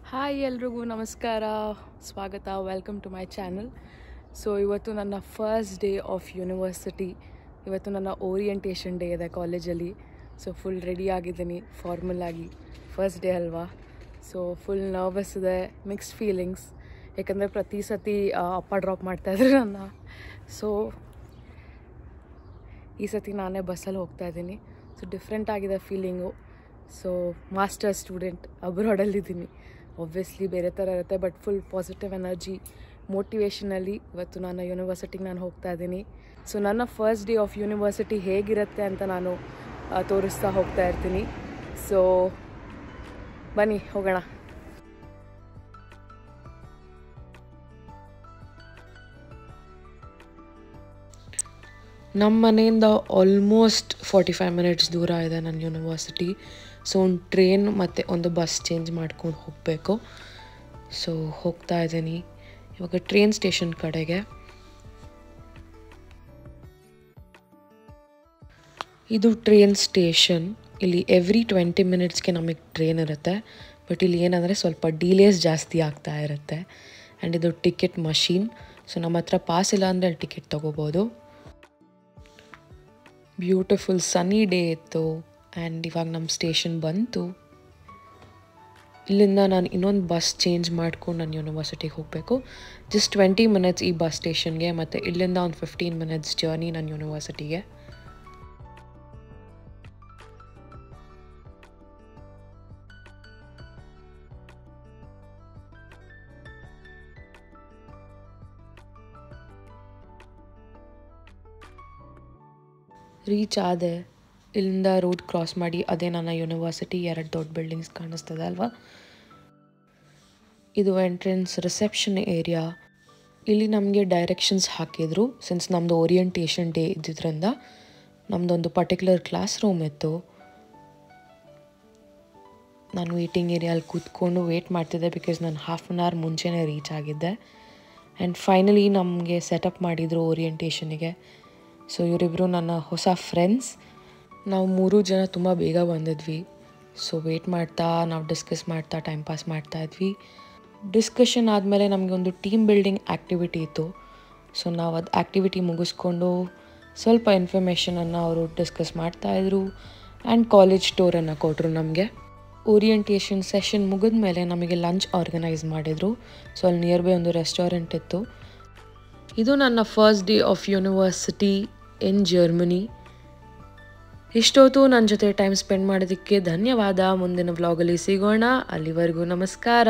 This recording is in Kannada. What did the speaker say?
ಹಾಯ್ ಎಲ್ರಿಗೂ ನಮಸ್ಕಾರ, ಸ್ವಾಗತ, welcome to my channel. So ಇವತ್ತು ನನ್ನ ಫಸ್ಟ್ ಡೇ ಆಫ್ ಯೂನಿವರ್ಸಿಟಿ. ಇವತ್ತು ನನ್ನ ಓರಿಯೆಂಟೇಷನ್ ಡೇ ಇದೆ ಕಾಲೇಜಲ್ಲಿ. ಸೊ ಫುಲ್ ರೆಡಿ ಆಗಿದ್ದೀನಿ ಫಾರ್ಮಲ್ ಆಗಿ, ಫಸ್ಟ್ ಡೇ ಅಲ್ವಾ. ಸೊ ಫುಲ್ ನರ್ವಸ್ ಇದೆ, ಮಿಕ್ಸ್ಡ್ ಫೀಲಿಂಗ್ಸ್. ಯಾಕಂದರೆ ಪ್ರತಿ ಸತಿ ಅಪ್ಪ ಡ್ರಾಪ್ ಮಾಡ್ತಾಯಿದ್ರು ನನ್ನ. ಸೊ ಈ ಸತಿ ನಾನೇ ಬಸ್ಸಲ್ಲಿ ಹೋಗ್ತಾಯಿದ್ದೀನಿ. ಸೊ ಡಿಫ್ರೆಂಟ್ ಆಗಿದೆ ಫೀಲಿಂಗು. ಸೊ ಮಾಸ್ಟರ್ ಸ್ಟೂಡೆಂಟ್, ಅಬ್ರಾಡಲ್ಲಿದ್ದೀನಿ. ಒಬ್ವಿಯಸ್ಲಿ ಬೇರೆ ಥರ ಇರುತ್ತೆ, ಬಟ್ ಫುಲ್ ಪಾಸಿಟಿವ್ ಎನರ್ಜಿ, ಮೋಟಿವೇಶನಲ್ಲಿ ಇವತ್ತು ನಾನು ಯೂನಿವರ್ಸಿಟಿಗೆ ನಾನು ಹೋಗ್ತಾ ಇದ್ದೀನಿ. ಸೊ ನನ್ನ ಫಸ್ಟ್ ಡೇ ಆಫ್ ಯೂನಿವರ್ಸಿಟಿ ಹೇಗಿರುತ್ತೆ ಅಂತ ನಾನು ತೋರಿಸ್ತಾ ಹೋಗ್ತಾ ಇರ್ತೀನಿ. ಸೊ ಬನ್ನಿ ಹೋಗೋಣ. ನಮ್ಮ ಮನೆಯಿಂದ ಆಲ್ಮೋಸ್ಟ್ 45 ಮಿನಿಟ್ಸ್ ದೂರ ಇದೆ ನನ್ನ ಯೂನಿವರ್ಸಿಟಿ. ಸೊ ಒಂದು ಟ್ರೈನ್ ಮತ್ತು ಒಂದು ಬಸ್ ಚೇಂಜ್ ಮಾಡ್ಕೊಂಡು ಹೋಗಬೇಕು. ಸೊ ಹೋಗ್ತಾ ಇದ್ದೀನಿ ಇವಾಗ ಟ್ರೈನ್ ಸ್ಟೇಷನ್ ಕಡೆಗೆ. ಇದು ಟ್ರೈನ್ ಸ್ಟೇಷನ್. ಇಲ್ಲಿ ಎವ್ರಿ 20 ಮಿನಿಟ್ಸ್ಗೆ ನಮಗೆ ಟ್ರೈನ್ ಇರುತ್ತೆ. ಬಟ್ ಇಲ್ಲಿ ಏನಂದರೆ ಸ್ವಲ್ಪ ಡಿಲೇಸ್ ಜಾಸ್ತಿ ಆಗ್ತಾ ಇರುತ್ತೆ. ಆ್ಯಂಡ್ ಇದು ಟಿಕೆಟ್ ಮಷೀನ್. ಸೊ ನಮ್ಮ ಹತ್ರ ಪಾಸ್ ಇಲ್ಲ ಅಂದರೆ ಅಲ್ಲಿ ಟಿಕೆಟ್ ತೊಗೋಬೋದು. ಬ್ಯೂಟಿಫುಲ್ ಸನ್ನಿ ಡೇ ಇತ್ತು. ಆ್ಯಂಡ್ ಇವಾಗ ನಮ್ಮ ಸ್ಟೇಷನ್ ಬಂತು. ಇಲ್ಲಿಂದ ನಾನು ಇನ್ನೊಂದು ಬಸ್ ಚೇಂಜ್ ಮಾಡ್ಕೊಂಡು ನಾನು ಯೂನಿವರ್ಸಿಟಿಗೆ ಹೋಗಬೇಕು. ಜಸ್ಟ್ 20 ಮಿನಿಟ್ಸ್ ಈ ಬಸ್ ಸ್ಟೇಷನ್ಗೆ, ಮತ್ತು ಇಲ್ಲಿಂದ ಒಂದು 15 ಮಿನಿಟ್ಸ್ ಜರ್ನಿ ನನ್ನ ಯೂನಿವರ್ಸಿಟಿಗೆ. ರೀಚ್ ಆದೆ. ಇಲ್ಲಿಂದ ರೋಡ್ ಕ್ರಾಸ್ ಮಾಡಿ ಅದೇ ನನ್ನ ಯೂನಿವರ್ಸಿಟಿ. 2 ದೊಡ್ಡ ಬಿಲ್ಡಿಂಗ್ಸ್ ಕಾಣಿಸ್ತದೆ ಅಲ್ವಾ. ಇದು ಎಂಟ್ರೆನ್ಸ್ ರಿಸೆಪ್ಷನ್ ಏರಿಯಾ. ಇಲ್ಲಿ ನಮಗೆ ಡೈರೆಕ್ಷನ್ಸ್ ಹಾಕಿದ್ರು. ಸಿನ್ಸ್ ನಮ್ಮದು ಓರಿಯೆಂಟೇಷನ್ ಡೇ ಇದ್ದಿದ್ದರಿಂದ ನಮ್ಮದೊಂದು ಪರ್ಟಿಕ್ಯುಲರ್ ಕ್ಲಾಸ್ ರೂಮ್ ಇತ್ತು. ನಾನು ವೇಟಿಂಗ್ ಏರಿಯಲ್ಲಿ ಕೂತ್ಕೊಂಡು ವೇಟ್ ಮಾಡ್ತಿದ್ದೆ, ಬಿಕಾಸ್ ನಾನು ಹಾಫ್ ಆನ್ ಅವರ್ ಮುಂಚೆನೇ ರೀಚ್ ಆಗಿದ್ದೆ. ಆ್ಯಂಡ್ ಫೈನಲಿ ನಮಗೆ ಸೆಟಪ್ ಮಾಡಿದರು ಓರಿಯೆಂಟೇಷನಿಗೆ. ಸೊ ಇವರಿಬ್ಬರು ನನ್ನ ಹೊಸ ಫ್ರೆಂಡ್ಸ್. ನಾವು 3 ಜನ ತುಂಬ ಬೇಗ ಬಂದಿದ್ವಿ. ಸೊ ವೇಟ್ ಮಾಡ್ತಾ ನಾವು ಡಿಸ್ಕಸ್ ಮಾಡ್ತಾ ಟೈಮ್ ಪಾಸ್ ಮಾಡ್ತಾಯಿದ್ವಿ. ಡಿಸ್ಕಷನ್ ಆದಮೇಲೆ ನಮಗೆ ಒಂದು ಟೀಮ್ ಬಿಲ್ಡಿಂಗ್ ಆ್ಯಕ್ಟಿವಿಟಿ ಇತ್ತು. ಸೊ ನಾವು ಅದು ಆ್ಯಕ್ಟಿವಿಟಿ ಮುಗಿಸ್ಕೊಂಡು ಸ್ವಲ್ಪ ಇನ್ಫಾರ್ಮೇಷನನ್ನು ಅವರು ಡಿಸ್ಕಸ್ ಮಾಡ್ತಾಯಿದ್ರು. ಆ್ಯಂಡ್ ಕಾಲೇಜ್ ಟೂರನ್ನು ಕೊಟ್ಟರು ನಮಗೆ. ಓರಿಯೆಂಟೇಷನ್ ಸೆಷನ್ ಮುಗಿದ ಮೇಲೆ ನಮಗೆ ಲಂಚ್ ಆರ್ಗನೈಸ್ ಮಾಡಿದರು. ಸೊ ಅಲ್ಲಿ ನಿಯರ್ ಬೈ ಒಂದು ರೆಸ್ಟೋರೆಂಟ್ ಇತ್ತು. ಇದು ನನ್ನ first day of university in Germany. ಇಷ್ಟೊತ್ತು ನನ್ನ ಜೊತೆ ಟೈಮ್ ಸ್ಪೆಂಡ್ ಮಾಡೋದಕ್ಕೆ ಧನ್ಯವಾದ. ಮುಂದಿನ ವ್ಲಾಗಲ್ಲಿ ಸಿಗೋಣ. ಅಲ್ಲಿವರೆಗೂ ನಮಸ್ಕಾರ.